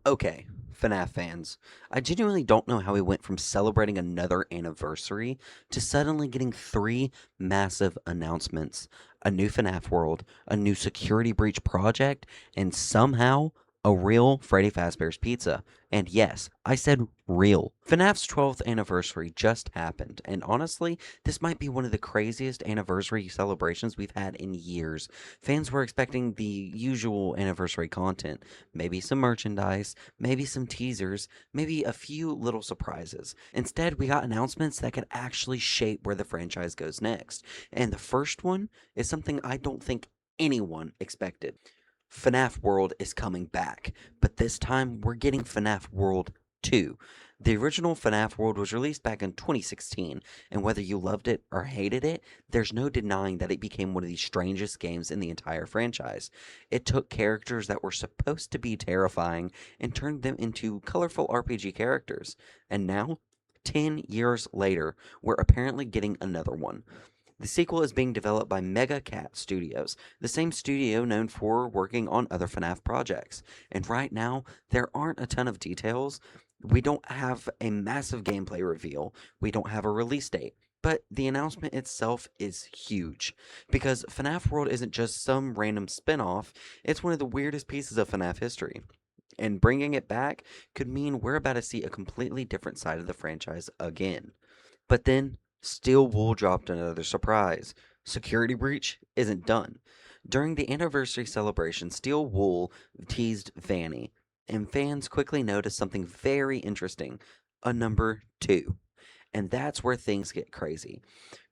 Okay, FNAF fans, I genuinely don't know how we went from celebrating another anniversary to suddenly getting three massive announcements: a new FNAF World, a new security breach project, and somehow a real Freddy Fazbear's Pizza. And yes, I said real. FNAF's 12th anniversary just happened, and honestly, this might be one of the craziest anniversary celebrations we've had in years. Fans were expecting the usual anniversary content, maybe some merchandise, maybe some teasers, maybe a few little surprises. Instead, we got announcements that could actually shape where the franchise goes next. And the first one is something I don't think anyone expected. FNAF World is coming back, but this time we're getting FNAF World 2. The original FNAF World was released back in 2016, and whether you loved it or hated it, there's no denying that it became one of the strangest games in the entire franchise. It took characters that were supposed to be terrifying and turned them into colorful RPG characters. And now, 10 years later, we're apparently getting another one. The sequel is being developed by Mega Cat Studios, the same studio known for working on other FNAF projects. And right now, there aren't a ton of details. We don't have a massive gameplay reveal, we don't have a release date. But the announcement itself is huge, because FNAF World isn't just some random spin off, it's one of the weirdest pieces of FNAF history. And bringing it back could mean we're about to see a completely different side of the franchise again. But then, Steel Wool dropped another surprise. Security Breach isn't done. During the anniversary celebration, Steel Wool teased Vanny, and fans quickly noticed something very interesting: a number 2. And that's where things get crazy.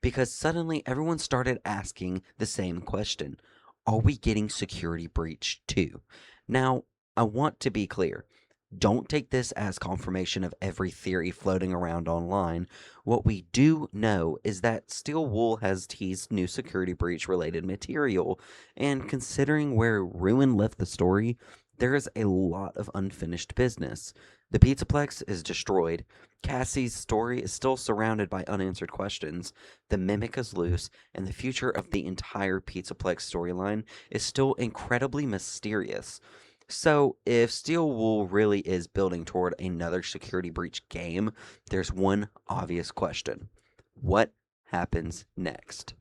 Because suddenly everyone started asking the same question: are we getting Security Breach 2? Now, I want to be clear. Don't take this as confirmation of every theory floating around online. What we do know is that Steel Wool has teased new security breach related material, and considering where Ruin left the story, there is a lot of unfinished business. The Pizzaplex is destroyed. Cassie's story is still surrounded by unanswered questions. The Mimic is loose, and the future of the entire Pizzaplex storyline is still incredibly mysterious. So, if Steel Wool really is building toward another security breach game, there's one obvious question: what happens next?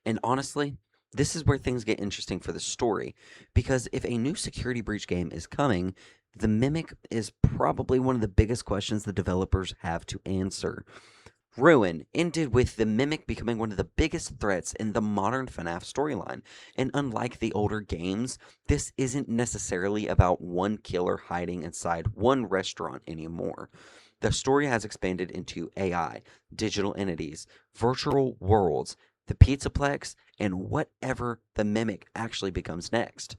And honestly, this is where things get interesting for the story, because if a new security breach game is coming, the Mimic is probably one of the biggest questions the developers have to answer. Ruin ended with the Mimic becoming one of the biggest threats in the modern FNAF storyline, and unlike the older games, this isn't necessarily about one killer hiding inside one restaurant anymore. The story has expanded into AI, digital entities, virtual worlds, the Pizzaplex, and whatever the Mimic actually becomes next.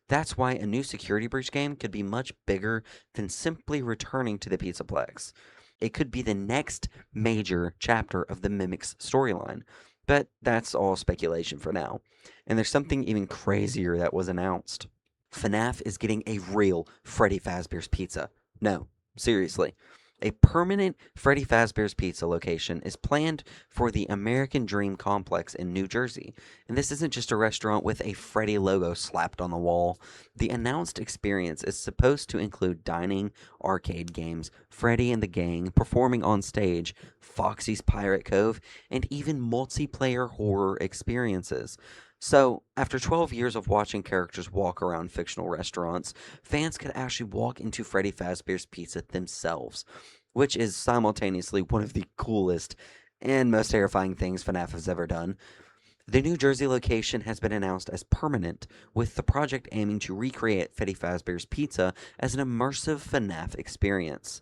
That's why a new Security Breach game could be much bigger than simply returning to the Pizzaplex. It could be the next major chapter of the Mimic's storyline, but that's all speculation for now. And there's something even crazier that was announced. FNAF is getting a real Freddy Fazbear's Pizza. No, seriously. A permanent Freddy Fazbear's Pizza location is planned for the American Dream Complex in New Jersey. And this isn't just a restaurant with a Freddy logo slapped on the wall. The announced experience is supposed to include dining, arcade games, Freddy and the gang performing on stage, Foxy's Pirate Cove, and even multiplayer horror experiences. So, after 12 years of watching characters walk around fictional restaurants, fans could actually walk into Freddy Fazbear's Pizza themselves, which is simultaneously one of the coolest and most terrifying things FNAF has ever done. The New Jersey location has been announced as permanent, with the project aiming to recreate Freddy Fazbear's Pizza as an immersive FNAF experience.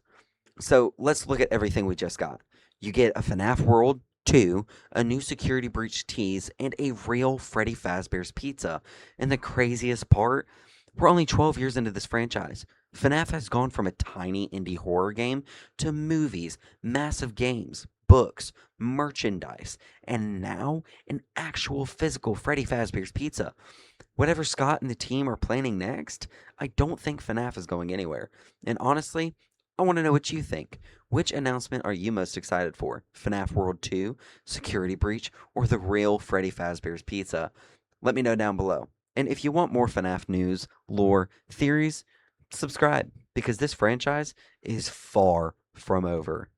So let's look at everything we just got. You get a FNAF World 2, a new security breach tease, and a real Freddy Fazbear's Pizza. And the craziest part, we're only 12 years into this franchise. FNAF has gone from a tiny indie horror game to movies, massive games, books, merchandise, and now an actual physical Freddy Fazbear's Pizza. Whatever Scott and the team are planning next, I don't think FNAF is going anywhere. And honestly, I want to know what you think. Which announcement are you most excited for? FNAF World 2, Security Breach, or the real Freddy Fazbear's Pizza? Let me know down below. And if you want more FNAF news, lore, theories, subscribe because this franchise is far from over.